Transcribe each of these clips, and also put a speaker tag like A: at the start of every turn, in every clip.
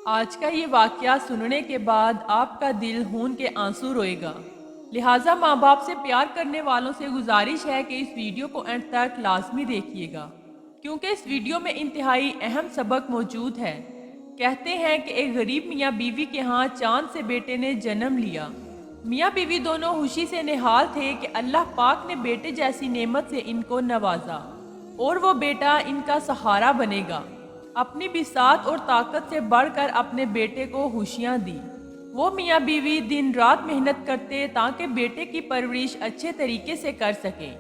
A: آج کا یہ واقعہ سننے کے بعد آپ کا دل خون کے آنسو روئے گا۔ لہٰذا ماں باپ سے پیار کرنے والوں سے گزارش ہے کہ اس ویڈیو کو اینڈ تک لازمی دیکھیے گا، کیونکہ اس ویڈیو میں انتہائی اہم سبق موجود ہے۔ کہتے ہیں کہ ایک غریب میاں بیوی کے ہاں چاند سے بیٹے نے جنم لیا۔ میاں بیوی دونوں خوشی سے نہال تھے کہ اللہ پاک نے بیٹے جیسی نعمت سے ان کو نوازا اور وہ بیٹا ان کا سہارا بنے گا۔ اپنی بساط اور طاقت سے بڑھ کر اپنے بیٹے کو خوشیاں دی۔ وہ میاں بیوی دن رات محنت کرتے تاکہ بیٹے کی پرورش اچھے طریقے سے کر سکیں۔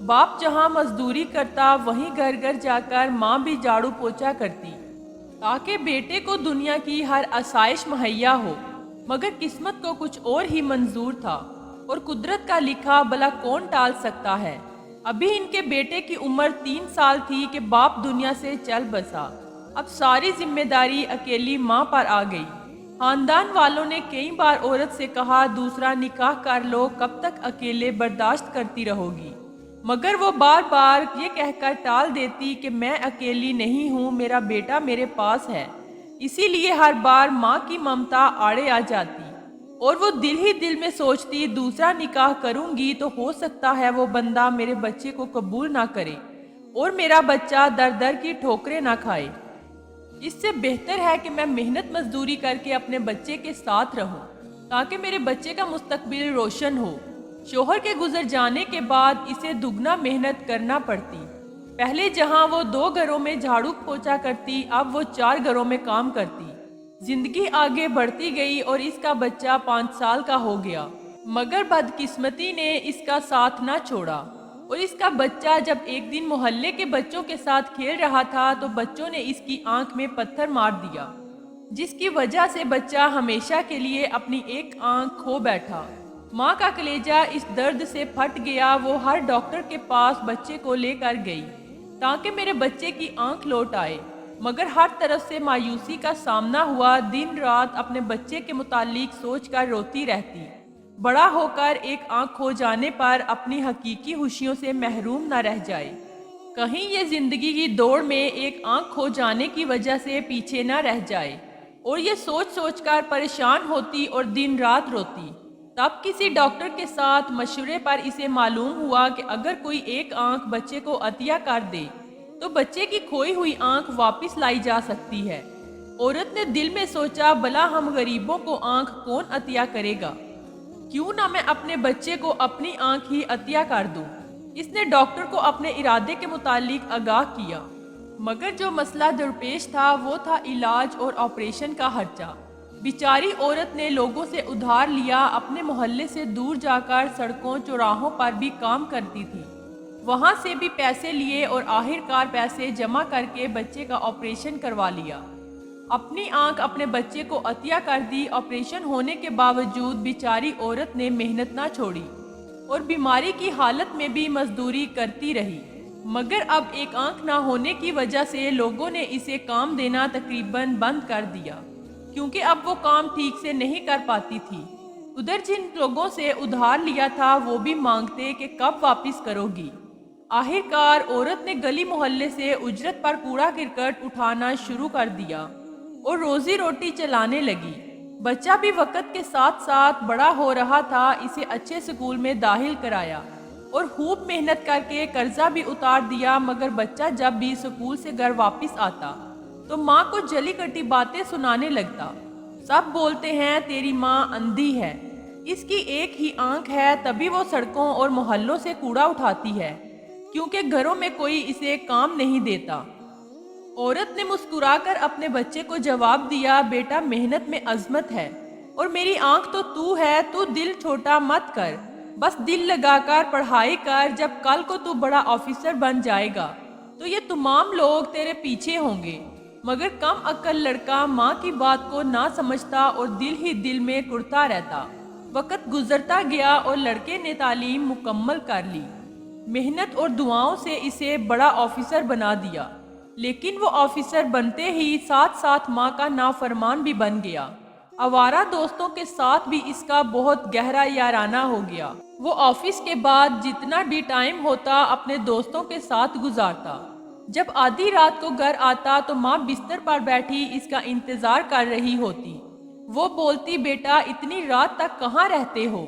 A: باپ جہاں مزدوری کرتا وہیں گھر گھر جا کر ماں بھی جھاڑو پوچھا کرتی تاکہ بیٹے کو دنیا کی ہر آسائش مہیا ہو، مگر قسمت کو کچھ اور ہی منظور تھا اور قدرت کا لکھا بھلا کون ٹال سکتا ہے۔ ابھی ان کے بیٹے کی عمر 3 سال تھی کہ باپ دنیا سے چل بسا۔ اب ساری ذمہ داری اکیلی ماں پر آ گئی۔ خاندان والوں نے کئی بار عورت سے کہا دوسرا نکاح کر لو، کب تک اکیلے برداشت کرتی رہو گی، مگر وہ بار بار یہ کہہ کر ٹال دیتی کہ میں اکیلی نہیں ہوں، میرا بیٹا میرے پاس ہے۔ اسی لیے ہر بار ماں کی ممتا آڑے آ جاتی اور وہ دل ہی دل میں سوچتی دوسرا نکاح کروں گی تو ہو سکتا ہے وہ بندہ میرے بچے کو قبول نہ کرے اور میرا بچہ در در کی ٹھوکریں نہ کھائے۔ اس سے بہتر ہے کہ میں محنت مزدوری کر کے اپنے بچے کے ساتھ رہوں تاکہ میرے بچے کا مستقبل روشن ہو۔ شوہر کے گزر جانے کے بعد اسے دگنا محنت کرنا پڑتی۔ پہلے جہاں وہ 2 گھروں میں جھاڑو پوچھا کرتی، اب وہ 4 گھروں میں کام کرتی۔ زندگی آگے بڑھتی گئی اور اس کا بچہ 5 سال کا ہو گیا، مگر بدقسمتی نے اس کا ساتھ نہ چھوڑا اور اس کا بچہ جب ایک دن محلے کے بچوں کے ساتھ کھیل رہا تھا تو بچوں نے اس کی آنکھ میں پتھر مار دیا، جس کی وجہ سے بچہ ہمیشہ کے لیے اپنی ایک آنکھ کھو بیٹھا۔ ماں کا کلیجہ اس درد سے پھٹ گیا۔ وہ ہر ڈاکٹر کے پاس بچے کو لے کر گئی تاکہ میرے بچے کی آنکھ لوٹ آئے، مگر ہر طرف سے مایوسی کا سامنا ہوا۔ دن رات اپنے بچے کے متعلق سوچ کر روتی رہتی، بڑا ہو کر ایک آنکھ کھو جانے پر اپنی حقیقی خوشیوں سے محروم نہ رہ جائے، کہیں یہ زندگی کی دوڑ میں ایک آنکھ کھو جانے کی وجہ سے پیچھے نہ رہ جائے، اور یہ سوچ سوچ کر پریشان ہوتی اور دن رات روتی۔ تب کسی ڈاکٹر کے ساتھ مشورے پر اسے معلوم ہوا کہ اگر کوئی ایک آنکھ بچے کو عطیہ کر دے تو بچے کی کھوئی ہوئی آنکھ واپس لائی جا سکتی ہے۔ عورت نے دل میں سوچا بھلا ہم غریبوں کو آنکھ کون عطیہ کرے گا، کیوں نہ میں اپنے بچے کو اپنی آنکھ ہی عطیہ کر دوں۔ اس نے ڈاکٹر کو اپنے ارادے کے متعلق آگاہ کیا، مگر جو مسئلہ درپیش تھا وہ تھا علاج اور آپریشن کا خرچہ۔ بیچاری عورت نے لوگوں سے ادھار لیا، اپنے محلے سے دور جا کر سڑکوں چوراہوں پر بھی کام کرتی تھی، وہاں سے بھی پیسے لیے اور آخرکار پیسے جمع کر کے بچے کا آپریشن کروا لیا۔ اپنی آنکھ اپنے بچے کو عطیہ کر دی۔ آپریشن ہونے کے باوجود بیچاری عورت نے محنت نہ چھوڑی اور بیماری کی حالت میں بھی مزدوری کرتی رہی، مگر اب ایک آنکھ نہ ہونے کی وجہ سے لوگوں نے اسے کام دینا تقریباً بند کر دیا، کیونکہ اب وہ کام ٹھیک سے نہیں کر پاتی تھی۔ ادھر جن لوگوں سے ادھار لیا تھا وہ بھی مانگتے کہ کب واپس کرو گی۔ آخرکار عورت نے گلی محلے سے اجرت پر کوڑا کرکٹ اٹھانا شروع کر دیا اور روزی روٹی چلانے لگی۔ بچہ بھی وقت کے ساتھ ساتھ بڑا ہو رہا تھا، اسے اچھے سکول میں داخل کرایا اور خوب محنت کر کے قرضہ بھی اتار دیا، مگر بچہ جب بھی سکول سے گھر واپس آتا تو ماں کو جلی کٹی باتیں سنانے لگتا۔ سب بولتے ہیں تیری ماں اندھی ہے، اس کی ایک ہی آنکھ ہے، تبھی وہ سڑکوں اور محلوں سے کوڑا اٹھاتی ہے، کیونکہ گھروں میں کوئی اسے کام نہیں دیتا۔ عورت نے مسکرا کر اپنے بچے کو جواب دیا بیٹا محنت میں عظمت ہے اور میری آنکھ تو تو ہے، تو دل چھوٹا مت کر، بس دل لگا کر پڑھائی کر، جب کل کو تو بڑا آفیسر بن جائے گا تو یہ تمام لوگ تیرے پیچھے ہوں گے۔ مگر کم عقل لڑکا ماں کی بات کو نہ سمجھتا اور دل ہی دل میں کڑتا رہتا۔ وقت گزرتا گیا اور لڑکے نے تعلیم مکمل کر لی، محنت اور دعاؤں سے اسے بڑا آفیسر بنا دیا، لیکن وہ آفیسر بنتے ہی ساتھ ساتھ ماں کا نافرمان بھی بن گیا۔ آوارہ دوستوں کے ساتھ بھی اس کا بہت گہرا یارانہ ہو گیا۔ وہ آفس کے بعد جتنا بھی ٹائم ہوتا اپنے دوستوں کے ساتھ گزارتا جب آدھی رات کو گھر آتا تو ماں بستر پر بیٹھی اس کا انتظار کر رہی ہوتی۔ وہ بولتی، بیٹا اتنی رات تک کہاں رہتے ہو؟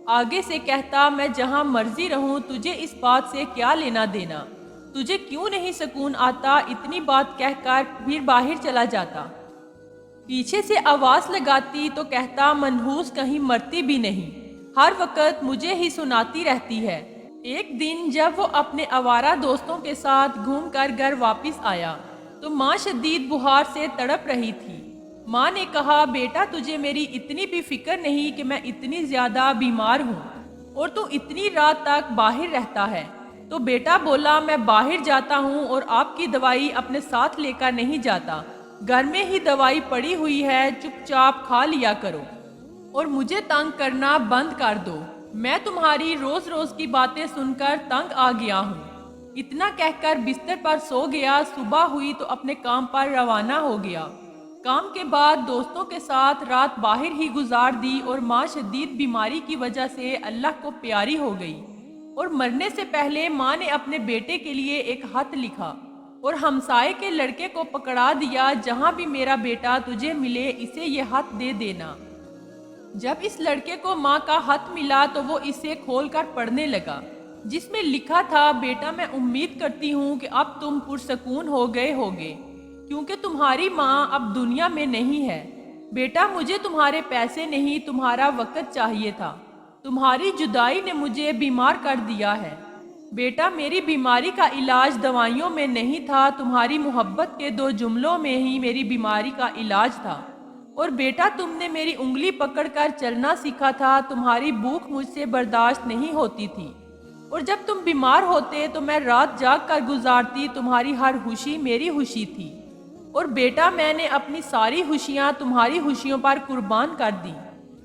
A: آگے سے کہتا، میں جہاں مرضی رہوں، تجھے اس بات سے کیا لینا دینا؟ تجھے کیوں نہیں سکون آتا؟ اتنی بات کہہ کر پھر باہر چلا جاتا۔ پیچھے سے آواز لگاتی تو کہتا، منحوس کہیں مرتی بھی نہیں، ہر وقت مجھے ہی سناتی رہتی ہے۔ ایک دن جب وہ اپنے آوارہ دوستوں کے ساتھ گھوم کر گھر واپس آیا تو ماں شدید بخار سے تڑپ رہی تھی۔ ماں نے کہا، بیٹا تجھے میری اتنی بھی فکر نہیں کہ میں اتنی زیادہ بیمار ہوں اور تو اتنی رات تک باہر رہتا ہے؟ تو بیٹا بولا، میں باہر جاتا ہوں اور آپ کی دوائی اپنے ساتھ لے کر نہیں جاتا، گھر میں ہی دوائی پڑی ہوئی ہے، چپ چاپ کھا لیا کرو اور مجھے تنگ کرنا بند کر دو۔ میں تمہاری روز روز کی باتیں سن کر تنگ آ گیا ہوں۔ اتنا کہہ کر بستر پر سو گیا۔ صبح ہوئی تو اپنے کام پر روانہ ہو گیا۔ کام کے بعد دوستوں کے ساتھ رات باہر ہی گزار دی اور ماں شدید بیماری کی وجہ سے اللہ کو پیاری ہو گئی اور مرنے سے پہلے ماں نے اپنے بیٹے کے لیے ایک خط لکھا اور ہمسائے کے لڑکے کو پکڑا دیا، جہاں بھی میرا بیٹا تجھے ملے اسے یہ خط دے دینا۔ جب اس لڑکے کو ماں کا خط ملا تو وہ اسے کھول کر پڑھنے لگا، جس میں لکھا تھا، بیٹا میں امید کرتی ہوں کہ اب تم پرسکون ہو گئے ہوگے کیونکہ تمہاری ماں اب دنیا میں نہیں ہے۔ بیٹا مجھے تمہارے پیسے نہیں، تمہارا وقت چاہیے تھا، تمہاری جدائی نے مجھے بیمار کر دیا ہے۔ بیٹا میری بیماری کا علاج دوائیوں میں نہیں تھا، تمہاری محبت کے 2 جملوں میں ہی میری بیماری کا علاج تھا۔ اور بیٹا تم نے میری انگلی پکڑ کر چلنا سیکھا تھا، تمہاری بھوک مجھ سے برداشت نہیں ہوتی تھی اور جب تم بیمار ہوتے تو میں رات جاگ کر گزارتی، تمہاری ہر خوشی میری خوشی تھی۔ اور بیٹا میں نے اپنی ساری خوشیاں تمہاری خوشیوں پر قربان کر دی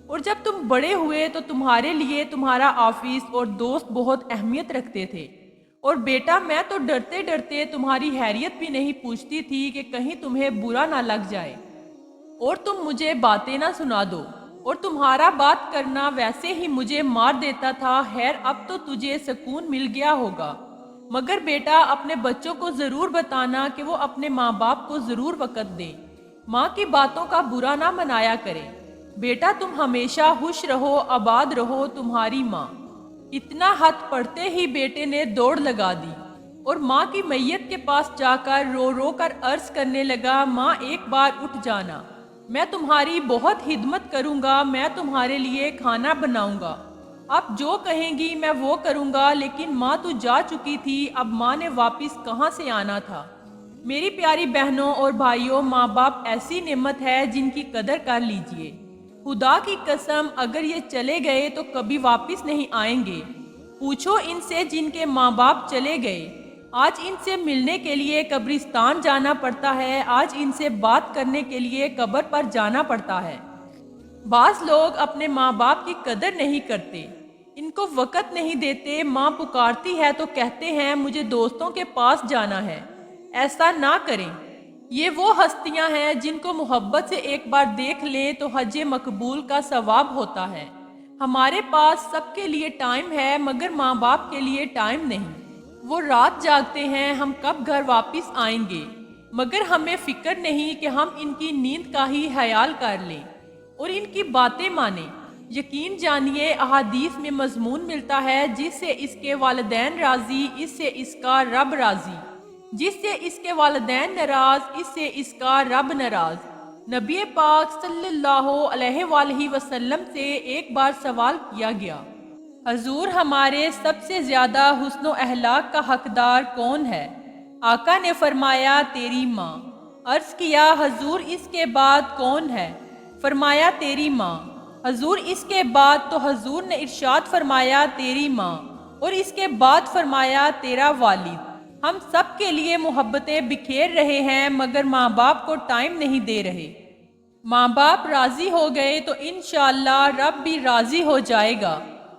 A: اور جب تم بڑے ہوئے تو تمہارے لیے تمہارا آفس اور دوست بہت اہمیت رکھتے تھے۔ اور بیٹا میں تو ڈرتے ڈرتے تمہاری خیریت بھی نہیں پوچھتی تھی کہ کہیں تمہیں برا نہ لگ جائے اور تم مجھے باتیں نہ سنا دو، اور تمہارا بات کرنا ویسے ہی مجھے مار دیتا تھا۔ خیر اب تو تجھے سکون مل گیا ہوگا، مگر بیٹا اپنے بچوں کو ضرور بتانا کہ وہ اپنے ماں باپ کو ضرور وقت دیں، ماں کی باتوں کا برا نہ منایا کریں۔ بیٹا تم ہمیشہ خوش رہو، آباد رہو، تمہاری ماں۔ اتنا خط پڑھتے ہی بیٹے نے دوڑ لگا دی اور ماں کی میت کے پاس جا کر رو رو کر عرض کرنے لگا، ماں ایک بار اٹھ جانا، میں تمہاری بہت خدمت کروں گا، میں تمہارے لیے کھانا بناؤں گا، آپ جو کہیں گی میں وہ کروں گا، لیکن ماں تو جا چکی تھی، اب ماں نے واپس کہاں سے آنا تھا؟ میری پیاری بہنوں اور بھائیوں، ماں باپ ایسی نعمت ہے جن کی قدر کر لیجئے۔ خدا کی قسم اگر یہ چلے گئے تو کبھی واپس نہیں آئیں گے۔ پوچھو ان سے جن کے ماں باپ چلے گئے، آج ان سے ملنے کے لیے قبرستان جانا پڑتا ہے، آج ان سے بات کرنے کے لیے قبر پر جانا پڑتا ہے۔ بعض لوگ اپنے ماں باپ کی قدر نہیں کرتے، ان کو وقت نہیں دیتے، ماں پکارتی ہے تو کہتے ہیں مجھے دوستوں کے پاس جانا ہے۔ ایسا نہ کریں، یہ وہ ہستیاں ہیں جن کو محبت سے ایک بار دیکھ لیں تو حج مقبول کا ثواب ہوتا ہے۔ ہمارے پاس سب کے لیے ٹائم ہے مگر ماں باپ کے لیے ٹائم نہیں۔ وہ رات جاگتے ہیں ہم کب گھر واپس آئیں گے، مگر ہمیں فکر نہیں کہ ہم ان کی نیند کا ہی خیال کر لیں اور ان کی باتیں مانیں۔ یقین جانیے احادیث میں مضمون ملتا ہے، جس سے اس کے والدین راضی اس سے اس کا رب راضی، جس سے اس کے والدین ناراض اس سے اس کا رب ناراض۔ نبی پاک صلی اللہ علیہ وآلہ وسلم سے ایک بار سوال کیا گیا، حضور ہمارے سب سے زیادہ حسن و اخلاق کا حقدار کون ہے؟ آقا نے فرمایا تیری ماں۔ عرض کیا حضور اس کے بعد کون ہے؟ فرمایا تیری ماں۔ حضور اس کے بعد؟ تو حضور نے ارشاد فرمایا تیری ماں، اور اس کے بعد فرمایا تیرا والد۔ ہم سب کے لیے محبتیں بکھیر رہے ہیں مگر ماں باپ کو ٹائم نہیں دے رہے۔ ماں باپ راضی ہو گئے تو انشاءاللہ رب بھی راضی ہو جائے گا۔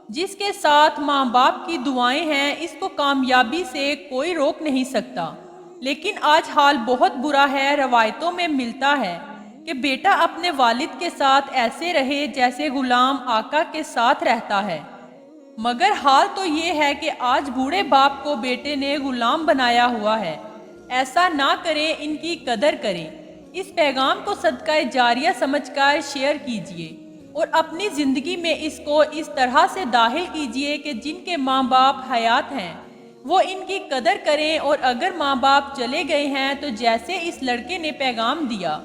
A: جس کے ساتھ ماں باپ کی دعائیں ہیں اس کو کامیابی سے کوئی روک نہیں سکتا، لیکن آج حال بہت برا ہے۔ روایتوں میں ملتا ہے کہ بیٹا اپنے والد کے ساتھ ایسے رہے جیسے غلام آقا کے ساتھ رہتا ہے، مگر حال تو یہ ہے کہ آج بوڑھے باپ کو بیٹے نے غلام بنایا ہوا ہے۔ ایسا نہ کریں، ان کی قدر کریں۔ اس پیغام کو صدقہ جاریہ سمجھ کر شیئر کیجیے اور اپنی زندگی میں اس کو اس طرح سے داخل کیجیے کہ جن کے ماں باپ حیات ہیں وہ ان کی قدر کریں، اور اگر ماں باپ چلے گئے ہیں تو جیسے اس لڑکے نے پیغام دیا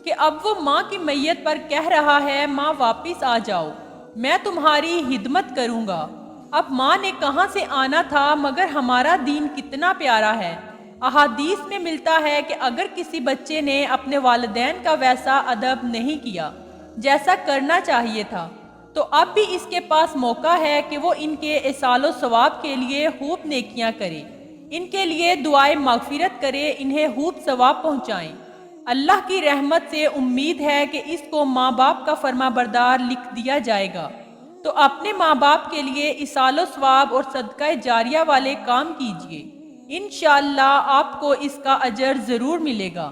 A: کہ اب وہ ماں کی میت پر کہہ رہا ہے، ماں واپس آ جاؤ، میں تمہاری خدمت کروں گا۔ اب ماں نے کہاں سے آنا تھا، مگر ہمارا دین کتنا پیارا ہے۔ احادیث میں ملتا ہے کہ اگر کسی بچے نے اپنے والدین کا ویسا ادب نہیں کیا جیسا کرنا چاہیے تھا، تو اب بھی اس کے پاس موقع ہے کہ وہ ان کے ایصال و ثواب کے لیے خوب نیکیاں کرے، ان کے لیے دعائے مغفرت کرے، انہیں خوب ثواب پہنچائیں۔ اللہ کی رحمت سے امید ہے کہ اس کو ماں باپ کا فرما بردار لکھ دیا جائے گا، تو اپنے ماں باپ کے لیے ایصال و ثواب اور صدقہ جاریہ والے کام کیجیے، انشاءاللہ آپ کو اس کا اجر ضرور ملے گا۔